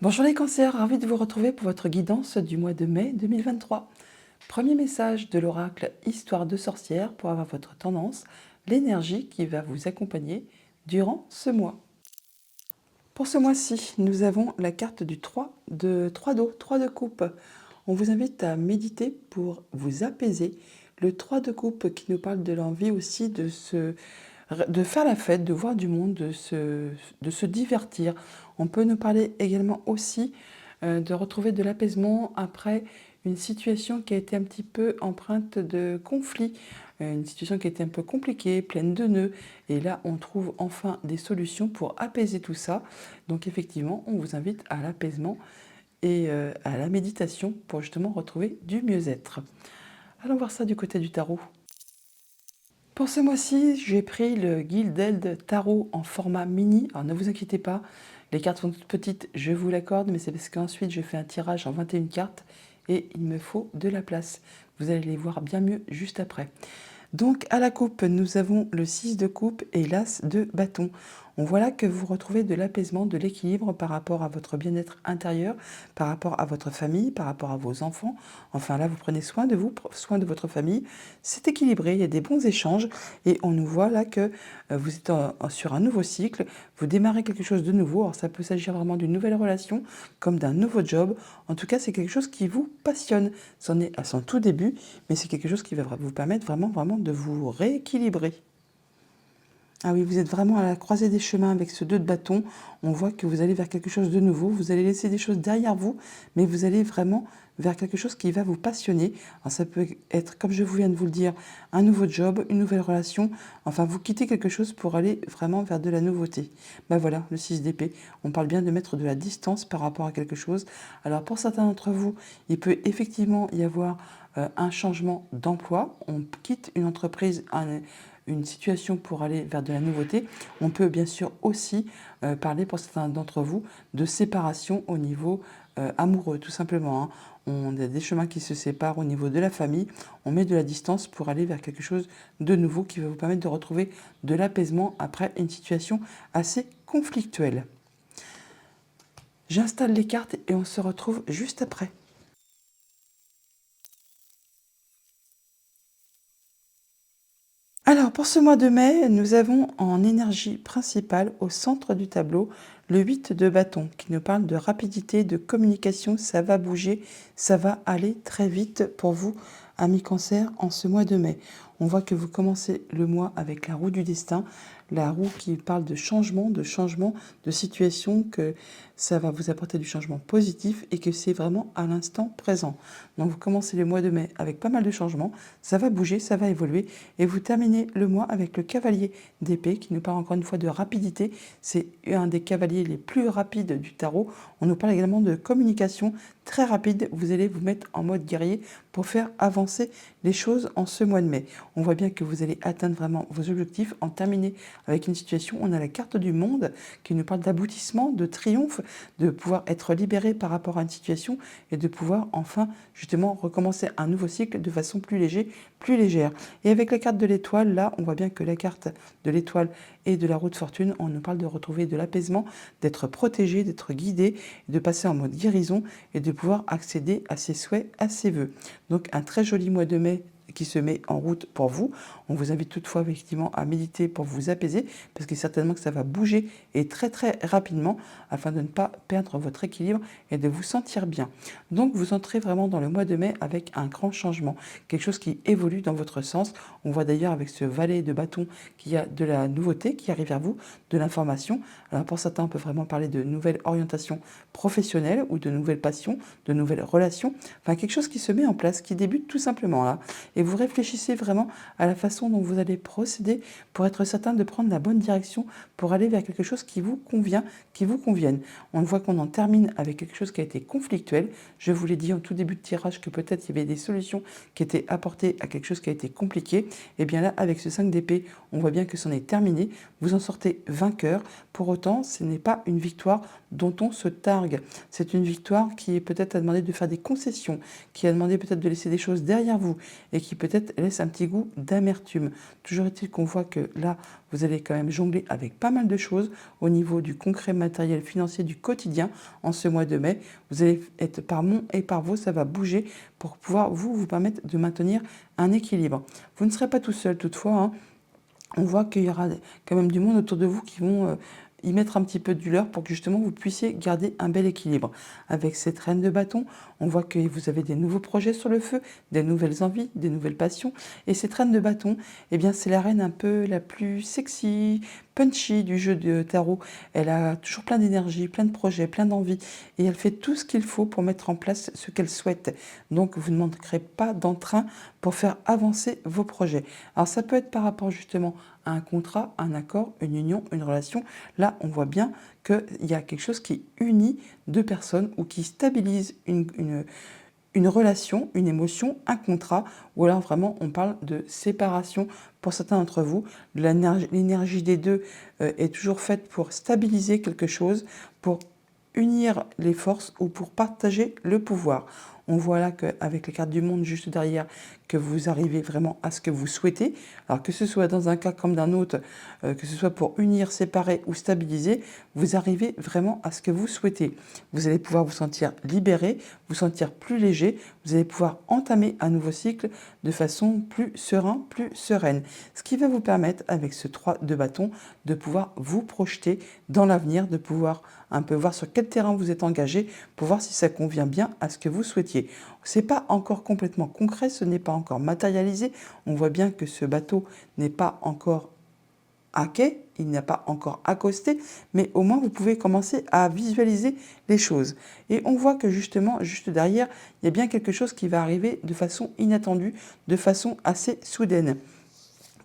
Bonjour les cancers, ravi de vous retrouver pour votre guidance du mois de mai 2023. Premier message de l'oracle Histoire de sorcière pour avoir votre tendance, l'énergie qui va vous accompagner durant ce mois. Pour ce mois-ci, nous avons la carte du 3 de 3 d'eau, 3 de coupe. On vous invite à méditer pour vous apaiser. Le 3 de coupe qui nous parle de l'envie aussi de faire la fête, de voir du monde, de se divertir. On peut nous parler également aussi de retrouver de l'apaisement après une situation qui a été un petit peu empreinte de conflit, une situation qui a été un peu compliquée, pleine de nœuds. Et là, on trouve enfin des solutions pour apaiser tout ça. Donc effectivement, on vous invite à l'apaisement et à la méditation pour justement retrouver du mieux-être. Allons voir ça du côté du tarot. Pour ce mois-ci, j'ai pris le Gilded Tarot en format mini. Alors ne vous inquiétez pas, les cartes sont toutes petites, je vous l'accorde, mais c'est parce qu'ensuite je fais un tirage en 21 cartes et il me faut de la place. Vous allez les voir bien mieux juste après. Donc à la coupe, nous avons le 6 de coupe et l'as de bâton. On voit là que vous retrouvez de l'apaisement, de l'équilibre par rapport à votre bien-être intérieur, par rapport à votre famille, par rapport à vos enfants. Enfin là, vous prenez soin de vous, soin de votre famille. C'est équilibré, il y a des bons échanges et on nous voit là que vous êtes sur un nouveau cycle, vous démarrez quelque chose de nouveau. Alors ça peut s'agir vraiment d'une nouvelle relation, comme d'un nouveau job. En tout cas, c'est quelque chose qui vous passionne. C'en est à son tout début, mais c'est quelque chose qui va vous permettre vraiment de vous rééquilibrer. Ah oui, vous êtes vraiment à la croisée des chemins avec ce 2 de bâton. On voit que vous allez vers quelque chose de nouveau. Vous allez laisser des choses derrière vous, mais vous allez vraiment vers quelque chose qui va vous passionner. Alors ça peut être, comme je viens de vous le dire, un nouveau job, une nouvelle relation. Enfin, vous quittez quelque chose pour aller vraiment vers de la nouveauté. Ben voilà, le 6 d'épée. On parle bien de mettre de la distance par rapport à quelque chose. Alors pour certains d'entre vous, il peut effectivement y avoir un changement d'emploi. On quitte une entreprise, une situation pour aller vers de la nouveauté. On peut bien sûr aussi parler pour certains d'entre vous de séparation au niveau amoureux, tout simplement. Hein. On a des chemins qui se séparent au niveau de la famille. On met de la distance pour aller vers quelque chose de nouveau qui va vous permettre de retrouver de l'apaisement après une situation assez conflictuelle. J'installe les cartes et on se retrouve juste après. Alors, pour ce mois de mai, nous avons en énergie principale, au centre du tableau, le 8 de bâton, qui nous parle de rapidité, de communication. Ça va bouger, ça va aller très vite pour vous, amis cancer, en ce mois de mai. On voit que vous commencez le mois avec la roue du destin, la roue qui parle de changement, de situation, que ça va vous apporter du changement positif et que c'est vraiment à l'instant présent. Donc vous commencez le mois de mai avec pas mal de changements, ça va bouger, ça va évoluer et vous terminez le mois avec le cavalier d'épée qui nous parle encore une fois de rapidité. C'est un des cavaliers les plus rapides du tarot. On nous parle également de communication très rapide. Vous allez vous mettre en mode guerrier pour faire avancer les choses en ce mois de mai. On voit bien que vous allez atteindre vraiment vos objectifs, en terminer avec une situation. On a la carte du monde qui nous parle d'aboutissement, de triomphe, de pouvoir être libéré par rapport à une situation et de pouvoir enfin justement recommencer un nouveau cycle de façon plus légère. Et avec la carte de l'étoile, là, on voit bien que la carte de l'étoile et de la roue de fortune, on nous parle de retrouver de l'apaisement, d'être protégé, d'être guidé, de passer en mode guérison et de pouvoir accéder à ses souhaits, à ses vœux. Donc un très joli mois de mai qui se met en route pour vous. On vous invite toutefois effectivement à méditer pour vous apaiser parce que certainement que ça va bouger et très rapidement afin de ne pas perdre votre équilibre et de vous sentir bien. Donc vous entrez vraiment dans le mois de mai avec un grand changement, quelque chose qui évolue dans votre sens. On voit d'ailleurs avec ce valet de bâton qu'il y a de la nouveauté qui arrive vers vous, de l'information. Alors pour certains, on peut vraiment parler de nouvelles orientations professionnelles ou de nouvelles passions, de nouvelles relations. Enfin quelque chose qui se met en place, qui débute tout simplement là. Et vous réfléchissez vraiment à la façon dont vous allez procéder pour être certain de prendre la bonne direction, pour aller vers quelque chose qui vous convient, qui vous convienne. On voit qu'on en termine avec quelque chose qui a été conflictuel. Je vous l'ai dit en tout début de tirage que peut-être il y avait des solutions qui étaient apportées à quelque chose qui a été compliqué. Et bien là, avec ce 5 d'épée, on voit bien que c'en est terminé. Vous en sortez vainqueur. Pour autant, ce n'est pas une victoire dont on se targue. C'est une victoire qui est peut-être à demander de faire des concessions, qui a demandé peut-être de laisser des choses derrière vous et qui peut-être laisse un petit goût d'amertume. Toujours est-il qu'on voit que là, vous allez quand même jongler avec pas mal de choses au niveau du concret matériel financier du quotidien en ce mois de mai. Vous allez être par mon et par vos, ça va bouger pour pouvoir vous permettre de maintenir un équilibre. Vous ne serez pas tout seul toutefois, hein. On voit qu'il y aura quand même du monde autour de vous qui vont y mettre un petit peu du leur pour que justement vous puissiez garder un bel équilibre. Avec cette reine de bâton, on voit que vous avez des nouveaux projets sur le feu, des nouvelles envies, des nouvelles passions. Et cette reine de bâton, eh bien c'est la reine un peu la plus sexy, punchy du jeu de tarot. Elle a toujours plein d'énergie, plein de projets, plein d'envies. Et elle fait tout ce qu'il faut pour mettre en place ce qu'elle souhaite. Donc vous ne manquerez pas d'entrain pour faire avancer vos projets. Alors ça peut être par rapport justement à un contrat, un accord, une union, une relation. Là, on voit bien qu'il y a quelque chose qui unit deux personnes ou qui stabilise une relation, une émotion, un contrat, ou alors vraiment on parle de séparation pour certains d'entre vous. L'énergie des deux est toujours faite pour stabiliser quelque chose, pour unir les forces ou pour partager le pouvoir. On voit là qu'avec les cartes du monde juste derrière, que vous arrivez vraiment à ce que vous souhaitez. Alors que ce soit dans un cas comme dans l'autre, que ce soit pour unir, séparer ou stabiliser, vous arrivez vraiment à ce que vous souhaitez. Vous allez pouvoir vous sentir libéré, vous sentir plus léger, vous allez pouvoir entamer un nouveau cycle de façon plus serein, plus sereine. Ce qui va vous permettre, avec ce 3 de bâton, de pouvoir vous projeter dans l'avenir, de pouvoir un peu voir sur quel terrain vous êtes engagé pour voir si ça convient bien à ce que vous souhaitiez. Ce n'est pas encore complètement concret, ce n'est pas encore matérialisé. On voit bien que ce bateau n'est pas encore à quai, il n'a pas encore accosté, mais au moins vous pouvez commencer à visualiser les choses. Et on voit que justement, juste derrière, il y a bien quelque chose qui va arriver de façon inattendue, de façon assez soudaine.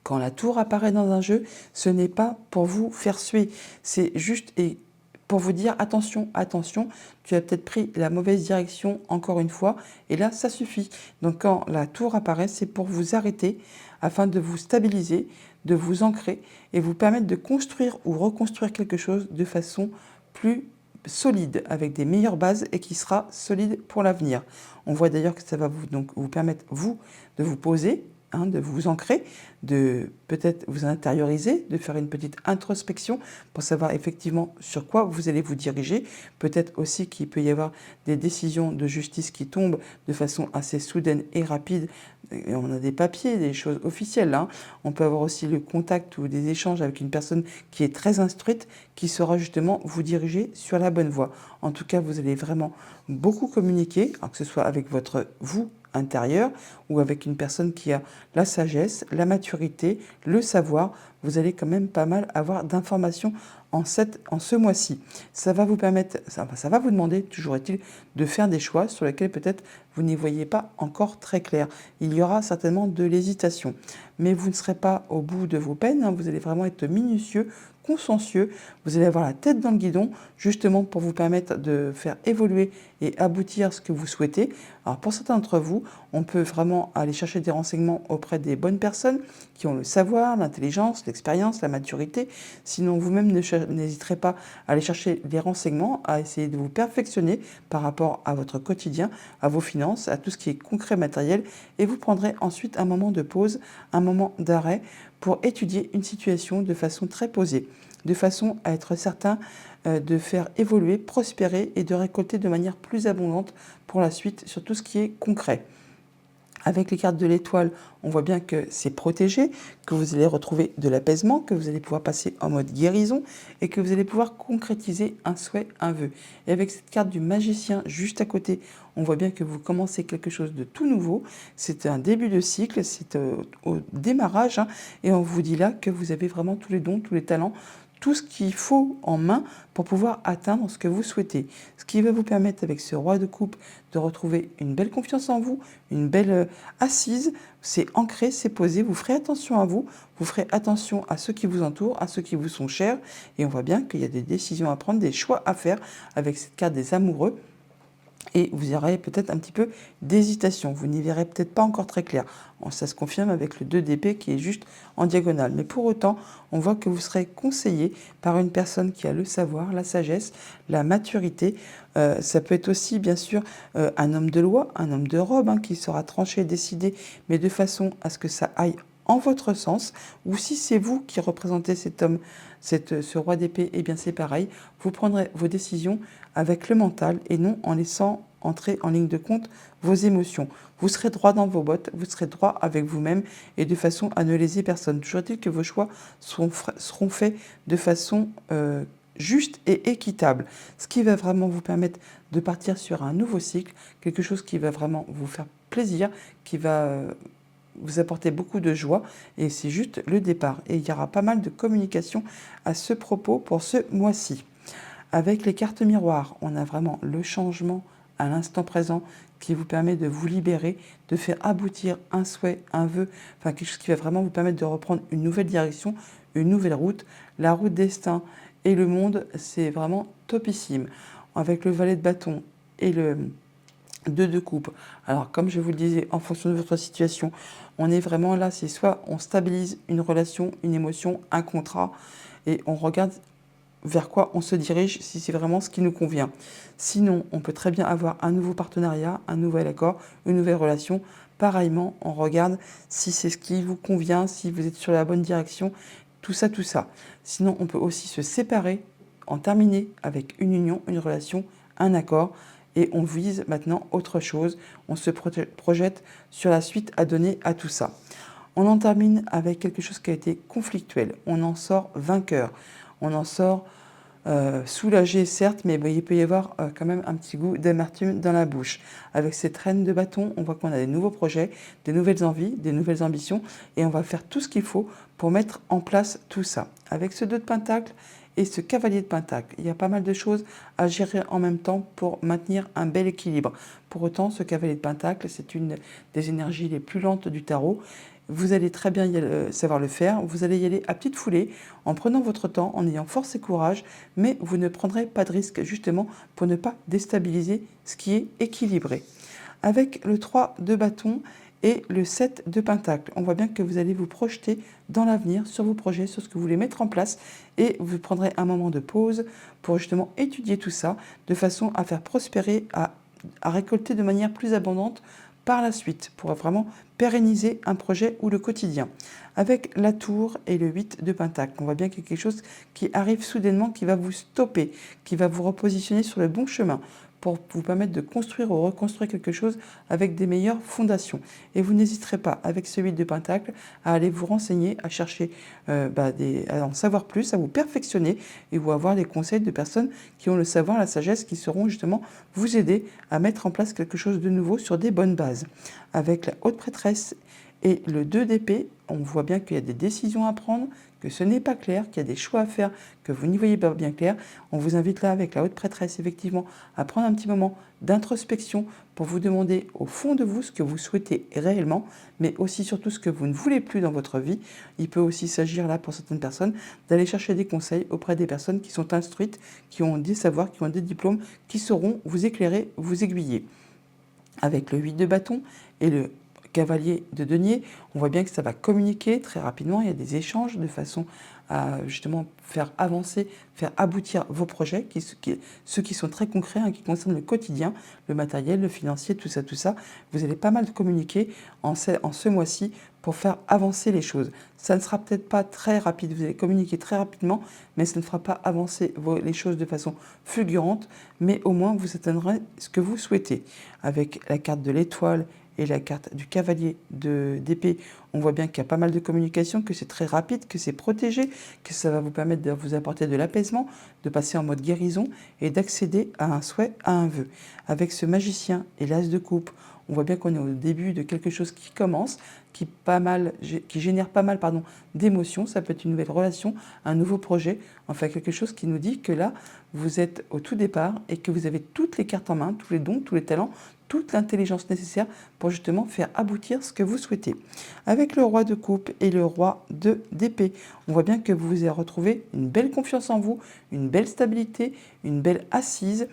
Quand la tour apparaît dans un jeu, ce n'est pas pour vous faire suer, c'est juste pour vous dire attention, attention, tu as peut-être pris la mauvaise direction encore une fois, et là ça suffit. Donc quand la tour apparaît, c'est pour vous arrêter afin de vous stabiliser, de vous ancrer et vous permettre de construire ou reconstruire quelque chose de façon plus solide, avec des meilleures bases et qui sera solide pour l'avenir. On voit d'ailleurs que ça va vous permettre, vous, de vous poser, de vous ancrer, de peut-être vous intérioriser, de faire une petite introspection pour savoir effectivement sur quoi vous allez vous diriger. Peut-être aussi qu'il peut y avoir des décisions de justice qui tombent de façon assez soudaine et rapide. Et on a des papiers, des choses officielles. On peut avoir aussi le contact ou des échanges avec une personne qui est très instruite, qui saura justement vous diriger sur la bonne voie. En tout cas, vous allez vraiment beaucoup communiquer, alors que ce soit avec votre vous intérieur ou avec une personne qui a la sagesse, la maturité, le savoir. Vous allez quand même pas mal avoir d'informations en ce mois-ci. Ça va vous permettre, ça va vous demander, toujours est-il, de faire des choix sur lesquels peut-être vous n'y voyez pas encore très clair. Il y aura certainement de l'hésitation, mais vous ne serez pas au bout de vos peines, vous allez vraiment être minutieux, consciencieux, vous allez avoir la tête dans le guidon, justement pour vous permettre de faire évoluer et aboutir ce que vous souhaitez. Alors pour certains d'entre vous, on peut vraiment aller chercher des renseignements auprès des bonnes personnes qui ont le savoir, l'intelligence, l'expérience, la maturité. Sinon, vous-même n'hésiterez pas à aller chercher des renseignements, à essayer de vous perfectionner par rapport à votre quotidien, à vos finances, à tout ce qui est concret, matériel. Et vous prendrez ensuite un moment de pause, un moment d'arrêt pour étudier une situation de façon très posée, de façon à être certain de faire évoluer, prospérer et de récolter de manière plus abondante pour la suite sur tout ce qui est concret. Avec les cartes de l'étoile, on voit bien que c'est protégé, que vous allez retrouver de l'apaisement, que vous allez pouvoir passer en mode guérison et que vous allez pouvoir concrétiser un souhait, un vœu. Et avec cette carte du magicien juste à côté, on voit bien que vous commencez quelque chose de tout nouveau. C'est un début de cycle, c'est au démarrage et on vous dit là que vous avez vraiment tous les dons, tous les talents, tout ce qu'il faut en main pour pouvoir atteindre ce que vous souhaitez. Ce qui va vous permettre avec ce roi de coupe de retrouver une belle confiance en vous, une belle assise, c'est ancré, c'est posé, vous ferez attention à vous, vous ferez attention à ceux qui vous entourent, à ceux qui vous sont chers et on voit bien qu'il y a des décisions à prendre, des choix à faire avec cette carte des amoureux. et vous aurez peut-être un petit peu d'hésitation. Vous n'y verrez peut-être pas encore très clair. Ça se confirme avec le 2 d'épée qui est juste en diagonale. Mais pour autant, on voit que vous serez conseillé par une personne qui a le savoir, la sagesse, la maturité. Ça peut être aussi, bien sûr, un homme de loi, un homme de robe, hein, qui sera tranché, décidé, mais de façon à ce que ça aille en votre sens. Ou si c'est vous qui représentez cet homme, ce roi d'épée, eh bien c'est pareil. Vous prendrez vos décisions avec le mental et non en laissant entrer en ligne de compte vos émotions. Vous serez droit dans vos bottes, vous serez droit avec vous-même et de façon à ne léser personne. Toujours est-il que vos choix seront faits de façon juste et équitable, ce qui va vraiment vous permettre de partir sur un nouveau cycle, quelque chose qui va vraiment vous faire plaisir, qui va vous apporter beaucoup de joie, et c'est juste le départ. Et il y aura pas mal de communication à ce propos pour ce mois-ci. Avec les cartes miroirs, on a vraiment le changement à l'instant présent qui vous permet de vous libérer, de faire aboutir un souhait, un vœu, enfin quelque chose qui va vraiment vous permettre de reprendre une nouvelle direction, une nouvelle route. La route destin et le monde, c'est vraiment topissime. Avec le valet de bâton et le 2 de coupe. Alors comme je vous le disais, en fonction de votre situation, on est vraiment là, c'est soit on stabilise une relation, une émotion, un contrat, et on regarde vers quoi on se dirige, si c'est vraiment ce qui nous convient. Sinon, on peut très bien avoir un nouveau partenariat, un nouvel accord, une nouvelle relation. Pareillement, on regarde si c'est ce qui vous convient, si vous êtes sur la bonne direction, tout ça, tout ça. Sinon, on peut aussi se séparer, en terminer avec une union, une relation, un accord, et on vise maintenant autre chose. On se projette sur la suite à donner à tout ça. On en termine avec quelque chose qui a été conflictuel. On en sort vainqueur. On en sort soulagé, certes, mais il peut y avoir quand même un petit goût d'amertume dans la bouche. Avec cette reine de bâton, on voit qu'on a des nouveaux projets, des nouvelles envies, des nouvelles ambitions, et on va faire tout ce qu'il faut pour mettre en place tout ça. Avec ce 2 de pentacle et ce cavalier de pentacle, il y a pas mal de choses à gérer en même temps pour maintenir un bel équilibre. Pour autant, ce cavalier de pentacle, c'est une des énergies les plus lentes du tarot. Vous allez très bien savoir le faire, vous allez y aller à petite foulée, en prenant votre temps, en ayant force et courage, mais vous ne prendrez pas de risque justement pour ne pas déstabiliser ce qui est équilibré. Avec le 3 de bâton et le 7 de pentacle, on voit bien que vous allez vous projeter dans l'avenir, sur vos projets, sur ce que vous voulez mettre en place, et vous prendrez un moment de pause pour justement étudier tout ça, de façon à faire prospérer, à récolter de manière plus abondante par la suite, pour vraiment pérenniser un projet ou le quotidien. Avec la tour et le 8 de pentacle, on voit bien qu'il y a quelque chose qui arrive soudainement, qui va vous stopper, qui va vous repositionner sur le bon chemin pour vous permettre de construire ou reconstruire quelque chose avec des meilleures fondations. Et vous n'hésiterez pas, avec ce 8 de pentacle, à aller vous renseigner, à chercher, à en savoir plus, à vous perfectionner et vous avoir des conseils de personnes qui ont le savoir, la sagesse, qui sauront justement vous aider à mettre en place quelque chose de nouveau sur des bonnes bases. Avec la haute prêtresse et le 2 d'épée, on voit bien qu'il y a des décisions à prendre, que ce n'est pas clair, qu'il y a des choix à faire, que vous n'y voyez pas bien clair. On vous invite là, avec la haute prêtresse, effectivement, à prendre un petit moment d'introspection pour vous demander au fond de vous ce que vous souhaitez réellement, mais aussi surtout ce que vous ne voulez plus dans votre vie. Il peut aussi s'agir là, pour certaines personnes, d'aller chercher des conseils auprès des personnes qui sont instruites, qui ont des savoirs, qui ont des diplômes, qui sauront vous éclairer, vous aiguiller. Avec le 8 de bâton et le cavalier de denier, on voit bien que ça va communiquer très rapidement, il y a des échanges de façon à justement faire avancer, faire aboutir vos projets, ceux qui sont très concrets, hein, qui concernent le quotidien, le matériel, le financier, tout ça. Vous allez pas mal communiquer en ce mois-ci pour faire avancer les choses. Ça ne sera peut-être pas très rapide, vous allez communiquer très rapidement, mais ça ne fera pas avancer les choses de façon fulgurante, mais au moins vous atteindrez ce que vous souhaitez. Avec la carte de l'étoile et la carte du cavalier d'épée, on voit bien qu'il y a pas mal de communication, que c'est très rapide, que c'est protégé, que ça va vous permettre de vous apporter de l'apaisement, de passer en mode guérison et d'accéder à un souhait, à un vœu. Avec ce magicien et l'as de coupe, on voit bien qu'on est au début de quelque chose qui commence, qui génère pas mal d'émotions. Ça peut être une nouvelle relation, un nouveau projet, enfin quelque chose qui nous dit que là, vous êtes au tout départ et que vous avez toutes les cartes en main, tous les dons, tous les talents, toute l'intelligence nécessaire pour justement faire aboutir ce que vous souhaitez. Avec le roi de coupe et le roi d'épée, on voit bien que vous avez retrouvé une belle confiance en vous, une belle stabilité, une belle assise.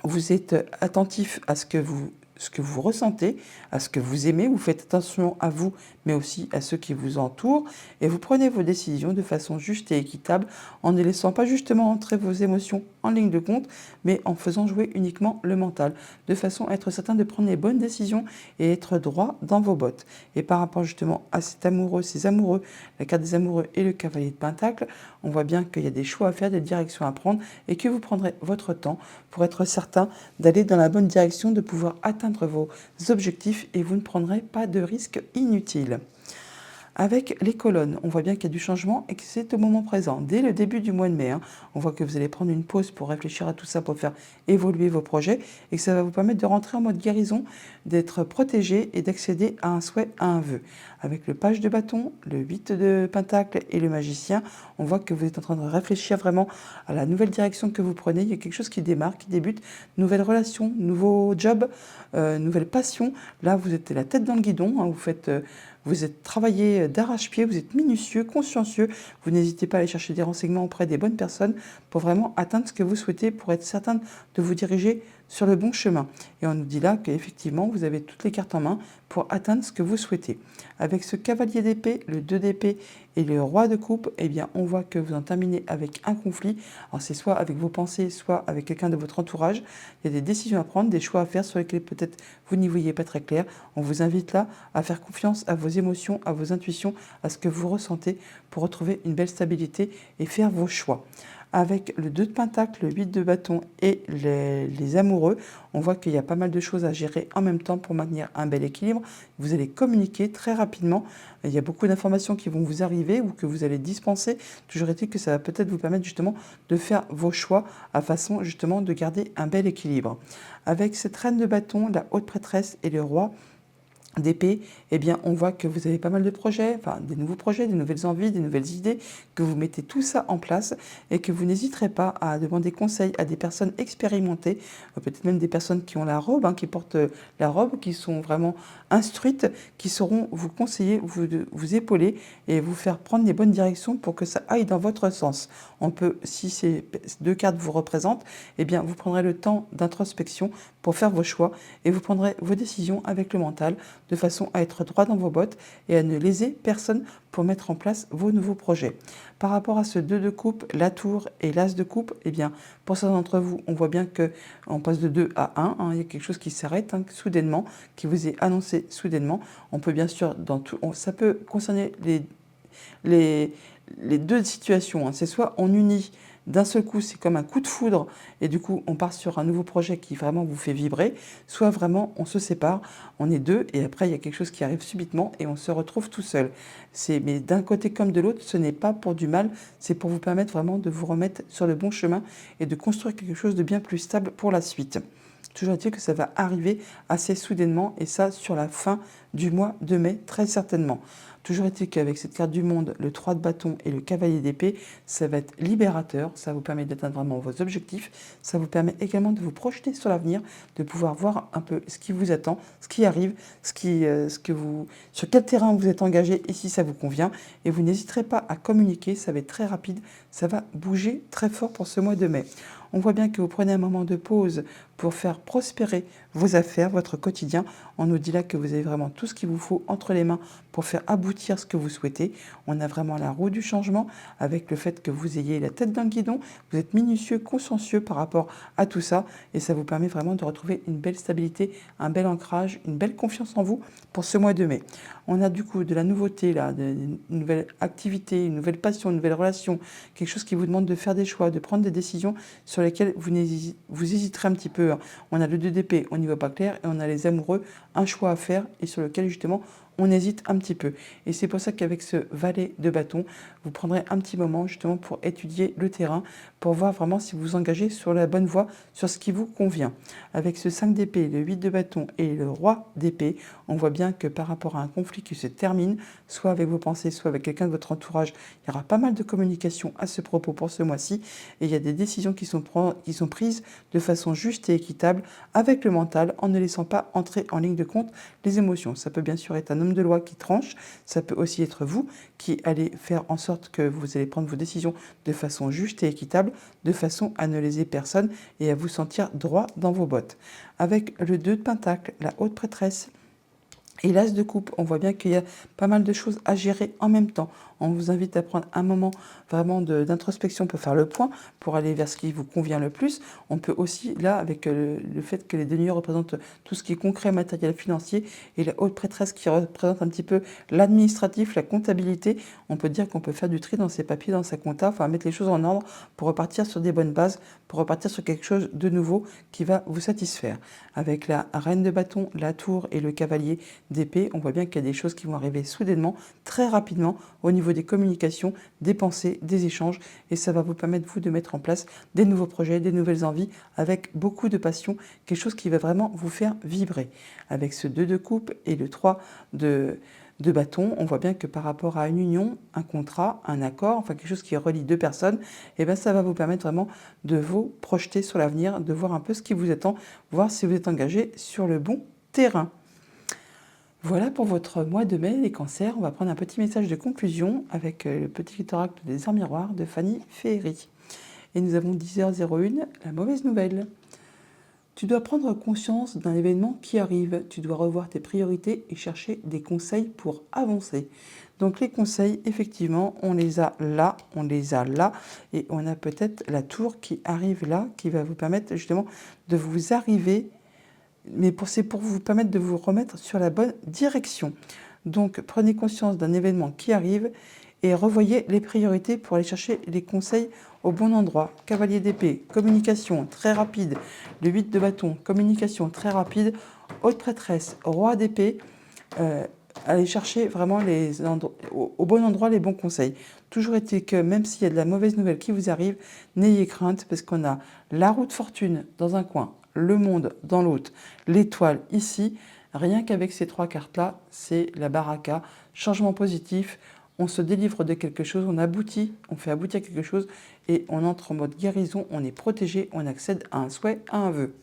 Vous êtes attentif à ce que vous ressentez, à ce que vous aimez, vous faites attention à vous, mais aussi à ceux qui vous entourent, et vous prenez vos décisions de façon juste et équitable, en ne laissant pas justement entrer vos émotions en ligne de compte, mais en faisant jouer uniquement le mental, de façon à être certain de prendre les bonnes décisions et être droit dans vos bottes. Et par rapport justement à ces amoureux, la carte des amoureux et le cavalier de Pentacle, on voit bien qu'il y a des choix à faire, des directions à prendre, et que vous prendrez votre temps pour être certain d'aller dans la bonne direction, de pouvoir atteindre vos objectifs, et vous ne prendrez pas de risques inutiles. Avec les colonnes, on voit bien qu'il y a du changement et que c'est au moment présent, dès le début du mois de mai. On voit que vous allez prendre une pause pour réfléchir à tout ça, pour faire évoluer vos projets, et que ça va vous permettre de rentrer en mode guérison, d'être protégé et d'accéder à un souhait, à un vœu. Avec le page de bâton, le 8 de pentacle et le magicien, on voit que vous êtes en train de réfléchir vraiment à la nouvelle direction que vous prenez. Il y a quelque chose qui démarre, qui débute, nouvelle relation, nouveau job, nouvelle passion. Là, vous êtes la tête dans le guidon, vous êtes travaillé d'arrache-pied, vous êtes minutieux, consciencieux, vous n'hésitez pas à aller chercher des renseignements auprès des bonnes personnes pour vraiment atteindre ce que vous souhaitez, pour être certain de vous diriger sur le bon chemin. Et on nous dit là qu'effectivement, vous avez toutes les cartes en main pour atteindre ce que vous souhaitez. Avec ce cavalier d'épée, le 2 d'épée et le roi de coupe, eh bien, on voit que vous en terminez avec un conflit. Alors c'est soit avec vos pensées, soit avec quelqu'un de votre entourage. Il y a des décisions à prendre, des choix à faire sur lesquels peut-être vous n'y voyez pas très clair. On vous invite là à faire confiance à vos émotions, à vos intuitions, à ce que vous ressentez pour retrouver une belle stabilité et faire vos choix. Avec le 2 de pentacle, le 8 de bâton et les amoureux, on voit qu'il y a pas mal de choses à gérer en même temps pour maintenir un bel équilibre. Vous allez communiquer très rapidement. Il y a beaucoup d'informations qui vont vous arriver ou que vous allez dispenser. Toujours est-il que ça va peut-être vous permettre justement de faire vos choix à façon justement de garder un bel équilibre. Avec cette reine de bâton, la haute prêtresse et le roi d'épée, eh bien, on voit que vous avez pas mal de projets, enfin des nouveaux projets, des nouvelles envies, des nouvelles idées, que vous mettez tout ça en place et que vous n'hésiterez pas à demander conseil à des personnes expérimentées, peut-être même des personnes qui ont la robe, qui portent la robe, qui sont vraiment instruites, qui sauront vous conseiller, vous épauler et vous faire prendre les bonnes directions pour que ça aille dans votre sens. On peut, si ces deux cartes vous représentent, eh bien, vous prendrez le temps d'introspection pour faire vos choix et vous prendrez vos décisions avec le mental, de façon à être droit dans vos bottes et à ne léser personne pour mettre en place vos nouveaux projets. Par rapport à ce 2 de coupe, la tour et l'as de coupe, eh bien, pour certains d'entre vous, on voit bien qu'on passe de 2 à 1, il y a quelque chose qui s'arrête soudainement, qui vous est annoncé soudainement. On peut bien sûr, ça peut concerner les deux situations. C'est soit on unit d'un seul coup, c'est comme un coup de foudre, et du coup, on part sur un nouveau projet qui vraiment vous fait vibrer, soit vraiment, on se sépare, on est deux, et après, il y a quelque chose qui arrive subitement, et on se retrouve tout seul. Mais d'un côté comme de l'autre, ce n'est pas pour du mal, c'est pour vous permettre vraiment de vous remettre sur le bon chemin, et de construire quelque chose de bien plus stable pour la suite. Toujours est-il que ça va arriver assez soudainement, et ça, sur la fin du mois de mai, très certainement. Toujours est-il qu'avec cette carte du monde, le 3 de bâton et le cavalier d'épée, ça va être libérateur, ça vous permet d'atteindre vraiment vos objectifs, ça vous permet également de vous projeter sur l'avenir, de pouvoir voir un peu ce qui vous attend, ce qui arrive, sur quel terrain vous êtes engagé et si ça vous convient. Et vous n'hésiterez pas à communiquer, ça va être très rapide, ça va bouger très fort pour ce mois de mai. On voit bien que vous prenez un moment de pause pour faire prospérer vos affaires, votre quotidien. On nous dit là que vous avez vraiment tout ce qu'il vous faut entre les mains pour faire aboutir ce que vous souhaitez. On a vraiment la roue du changement avec le fait que vous ayez la tête dans le guidon. Vous êtes minutieux, consciencieux par rapport à tout ça et ça vous permet vraiment de retrouver une belle stabilité, un bel ancrage, une belle confiance en vous pour ce mois de mai. On a du coup de la nouveauté, là, une nouvelle activité, une nouvelle passion, une nouvelle relation, quelque chose qui vous demande de faire des choix, de prendre des décisions sur lesquelles vous hésiterez un petit peu. On a le 2 d'épée, on n'y voit pas clair, et on a les amoureux, un choix à faire et sur lequel justement on hésite un petit peu. Et c'est pour ça qu'avec ce valet de bâton, vous prendrez un petit moment justement pour étudier le terrain, pour voir vraiment si vous vous engagez sur la bonne voie, sur ce qui vous convient. Avec ce 5 d'épée, le 8 de bâton et le roi d'épée, on voit bien que par rapport à un conflit qui se termine, soit avec vos pensées, soit avec quelqu'un de votre entourage, il y aura pas mal de communication à ce propos pour ce mois-ci, et il y a des décisions qui sont prises de façon juste et équitable avec le mental, en ne laissant pas entrer en ligne de compte les émotions. Ça peut bien sûr être un homme de loi qui tranche. Ça peut aussi être vous qui allez faire en sorte que vous allez prendre vos décisions de façon juste et équitable, de façon à ne léser personne et à vous sentir droit dans vos bottes. Avec le 2 de Pentacle, la haute prêtresse, et l'As de coupe, on voit bien qu'il y a pas mal de choses à gérer en même temps. On vous invite à prendre un moment vraiment d'introspection pour faire le point, pour aller vers ce qui vous convient le plus. On peut aussi, là, avec le fait que les deniers représentent tout ce qui est concret, matériel, financier, et la haute prêtresse qui représente un petit peu l'administratif, la comptabilité, on peut dire qu'on peut faire du tri dans ses papiers, dans sa compta, enfin mettre les choses en ordre pour repartir sur des bonnes bases, pour repartir sur quelque chose de nouveau qui va vous satisfaire. Avec la reine de bâton, la tour et le cavalier d'épée, on voit bien qu'il y a des choses qui vont arriver soudainement, très rapidement, au niveau des communications, des pensées, des échanges, et ça va vous permettre, vous, de mettre en place des nouveaux projets, des nouvelles envies, avec beaucoup de passion, quelque chose qui va vraiment vous faire vibrer. Avec ce 2 de coupe et le 3 de bâton, on voit bien que par rapport à une union, un contrat, un accord, enfin quelque chose qui relie deux personnes, et bien ça va vous permettre vraiment de vous projeter sur l'avenir, de voir un peu ce qui vous attend, voir si vous êtes engagé sur le bon terrain. Voilà pour votre mois de mai, les cancers. On va prendre un petit message de conclusion avec le petit oracle des arts miroirs de Fanny Féery. Et nous avons 10h01, la mauvaise nouvelle. Tu dois prendre conscience d'un événement qui arrive. Tu dois revoir tes priorités et chercher des conseils pour avancer. Donc les conseils, effectivement, on les a là, et on a peut-être la tour qui arrive là, qui va vous permettre justement de vous arriver, mais c'est pour vous permettre de vous remettre sur la bonne direction. Donc prenez conscience d'un événement qui arrive et revoyez les priorités pour aller chercher les conseils au bon endroit. Cavalier d'épée, communication très rapide. Le 8 de bâton, communication très rapide. Haute prêtresse, roi d'épée. Allez chercher vraiment au bon endroit les bons conseils. Toujours est-il que même s'il y a de la mauvaise nouvelle qui vous arrive, n'ayez crainte parce qu'on a la roue de fortune dans un coin, le monde dans l'autre, l'étoile ici. Rien qu'avec ces trois cartes-là, c'est la baraka, changement positif. On se délivre de quelque chose, on aboutit, on fait aboutir quelque chose et on entre en mode guérison, on est protégé, on accède à un souhait, à un vœu.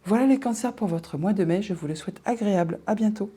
Voilà les cancers pour votre mois de mai, je vous le souhaite agréable, à bientôt.